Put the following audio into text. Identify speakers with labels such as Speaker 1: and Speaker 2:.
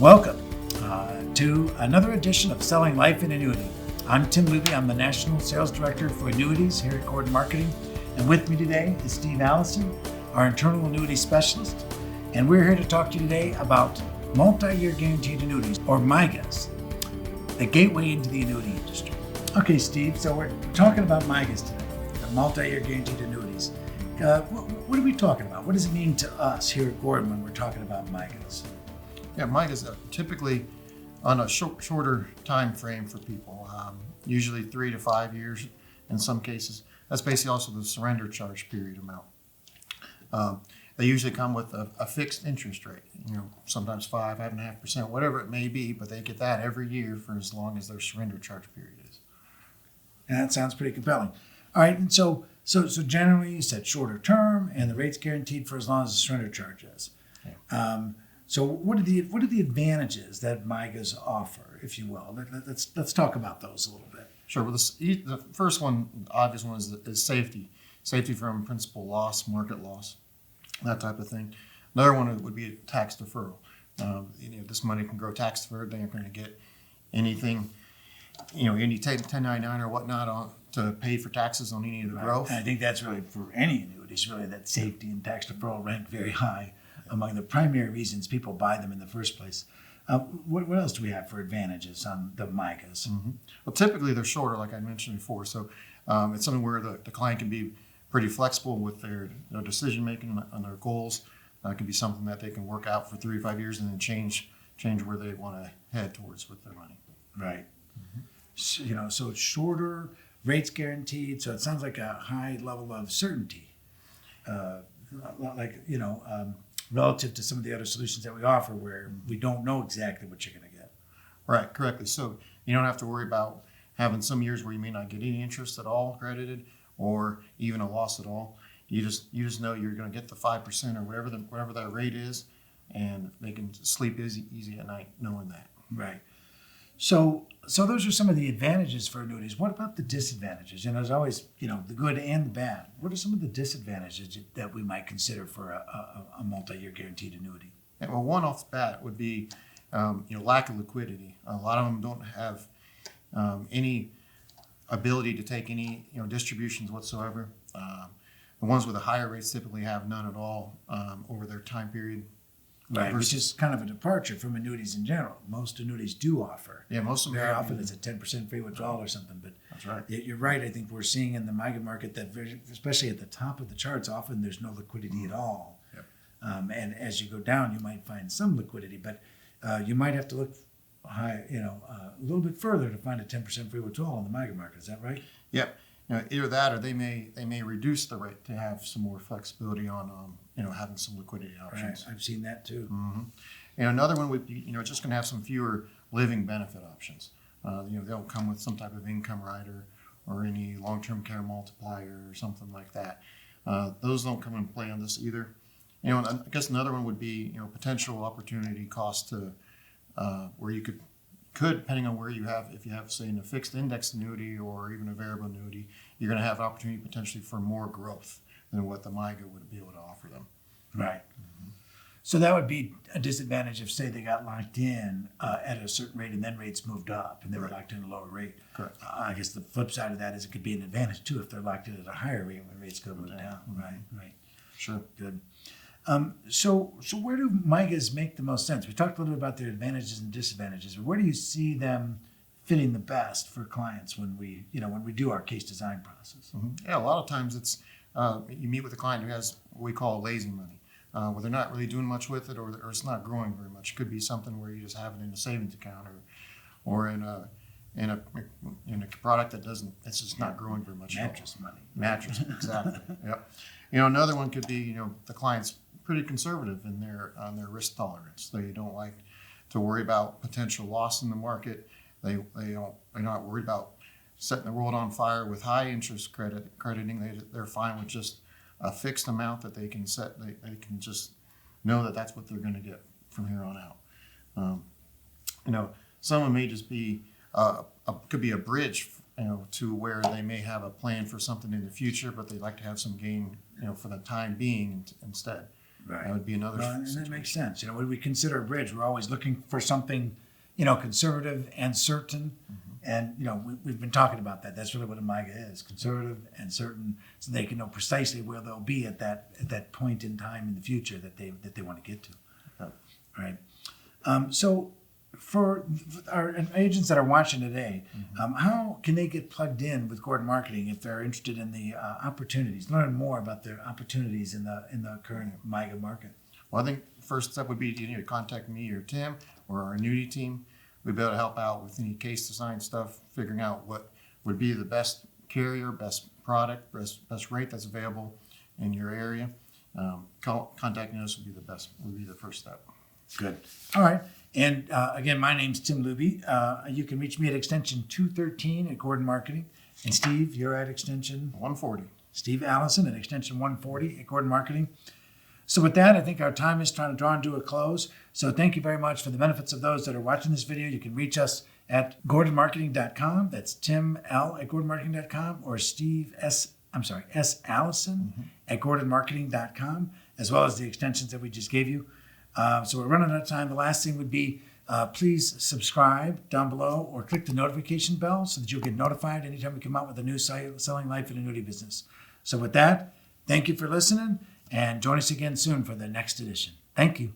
Speaker 1: Welcome to another edition of Selling Life Annuity. I'm Tim Luby. I'm the National Sales Director for Annuities here at Gordon Marketing. And with me today is Steve Allison, our Internal Annuity Specialist. And we're here to talk to you today about Multi Year Guaranteed Annuities, or MYGAs, the gateway into the annuity industry. Okay, Steve, so we're talking about MYGAs today, the Multi Year Guaranteed Annuities. What are we talking about? What does it mean to us here at Gordon when we're talking about MYGAs?
Speaker 2: Yeah, MYGAs are typically on a shorter time frame for people, usually 3 to 5 years in some cases. That's basically also the surrender charge period amount. They usually come with a fixed interest rate, sometimes 5.5%, whatever it may be, but they get that every year for as long as their surrender charge period is.
Speaker 1: And that sounds pretty compelling. All right, and so generally you said shorter term, and the rate's guaranteed for as long as the surrender charge is. Yeah. So what are the advantages that MYGAs offer, if you will? Let's talk about those a little bit.
Speaker 2: Sure. Well, the first one, the obvious one, is safety. Safety from principal loss, market loss, that type of thing. Another one would be tax deferral. This money can grow tax deferred. They aren't going to get anything, any 1099 or whatnot to pay for taxes on any of the growth.
Speaker 1: And I think that's really, for any annuities, really that safety and tax deferral rank very high among the primary reasons people buy them in the first place. What else do we have for advantages on the MYGAs?
Speaker 2: Mm-hmm. Well, typically they're shorter, like I mentioned before. So it's something where the client can be pretty flexible with their decision making on their goals. It can be something that they can work out for 3 to 5 years and then change where they want to head towards with their money.
Speaker 1: Right. Mm-hmm. So it's shorter, rates guaranteed. So it sounds like a high level of certainty, relative to some of the other solutions that we offer where we don't know exactly what you're going to get.
Speaker 2: Right, correctly. So you don't have to worry about having some years where you may not get any interest at all credited or even a loss at all. You just know you're going to get the 5% or whatever that rate is, and they can sleep easy at night knowing that.
Speaker 1: Right. So those are some of the advantages for annuities. What about the disadvantages? There's always, the good and the bad. What are some of the disadvantages that we might consider for a multi-year guaranteed annuity?
Speaker 2: Yeah, well, one off the bat would be, lack of liquidity. A lot of them don't have any ability to take any, distributions whatsoever. The ones with the higher rates typically have none at all over their time period.
Speaker 1: Right, which is kind of a departure from annuities in general. Most annuities do offer.
Speaker 2: Yeah, most of them
Speaker 1: very often it's a 10% free withdrawal or something. But
Speaker 2: that's right.
Speaker 1: You're right. I think we're seeing in the MYGA market that, especially at the top of the charts, often there's no liquidity at all.
Speaker 2: Yep.
Speaker 1: And as you go down, you might find some liquidity, but you might have to look high, a little bit further to find a 10% free withdrawal in the MYGA market. Is that right?
Speaker 2: Yep. Either that, or they may reduce the rate to have some more flexibility on having some liquidity options.
Speaker 1: Right. I've seen that too.
Speaker 2: Mm-hmm. And another one would be just going to have some fewer living benefit options. They don't come with some type of income rider or any long-term care multiplier or something like that. Those don't come into play on this either. And I guess another one would be potential opportunity cost to where you could depending on where you have, if you have, say, a fixed index annuity or even a variable annuity, you're going to have opportunity potentially for more growth than what the MYGA would be able to offer them.
Speaker 1: Right. Mm-hmm. So that would be a disadvantage if, say, they got locked in at a certain rate and then rates moved up and they were locked in at a lower rate.
Speaker 2: Correct.
Speaker 1: I guess the flip side of that is it could be an advantage, too, if they're locked in at a higher rate when rates go down.
Speaker 2: Mm-hmm.
Speaker 1: Right.
Speaker 2: Sure.
Speaker 1: Good. So where do MYGAs make the most sense? We talked a little bit about their advantages and disadvantages, but where do you see them fitting the best for clients when we do our case design process?
Speaker 2: Mm-hmm. Yeah, a lot of times it's you meet with a client who has what we call lazy money, where they're not really doing much with it, or it's not growing very much. It could be something where you just have it in a savings account or in a product that it's just not growing very much.
Speaker 1: Mattress money.
Speaker 2: Mattress, exactly. Yep. Another one could be the client's pretty conservative in on their risk tolerance. They don't like to worry about potential loss in the market. They're not worried about setting the world on fire with high interest crediting. They're fine with just a fixed amount that they can set. They can just know that that's what they're going to get from here on out. Someone may just be could be a bridge, to where they may have a plan for something in the future, but they'd like to have some gain, for the time being instead.
Speaker 1: Right.
Speaker 2: That would be another.
Speaker 1: Well, and that makes sense. When we consider a bridge, we're always looking for something, conservative and certain. And, we've been talking about that. That's really what a MYGA is, conservative and certain, so they can know precisely where they'll be at that point in time in the future that they want to get to.
Speaker 2: Okay.
Speaker 1: Right. So for our agents that are watching today, how can they get plugged in with Gordon Marketing if they're interested in the opportunities, learn more about their opportunities in the current MYGA market?
Speaker 2: Well, I think the first step would be to contact me or Tim or our Annuity Team. We'd be able to help out with any case design stuff, figuring out what would be the best carrier, best product, best rate that's available in your area. Contacting us would be the first step.
Speaker 1: Good. All right. And again, my name's Tim Luby. You can reach me at extension 213 at Gordon Marketing. And Steve, you're at extension
Speaker 2: 140.
Speaker 1: Steve Allison at extension 140 at Gordon Marketing. So with that, I think our time is trying to draw into a close. So thank you very much. For the benefits of those that are watching this video, you can reach us at gordonmarketing.com. That's Tim L at gordonmarketing.com or S. Allison at gordonmarketing.com, as well as the extensions that we just gave you. So we're running out of time. The last thing would be please subscribe down below or click the notification bell so that you'll get notified anytime we come out with a new Selling Life and Annuity business. So with that, thank you for listening and join us again soon for the next edition. Thank you.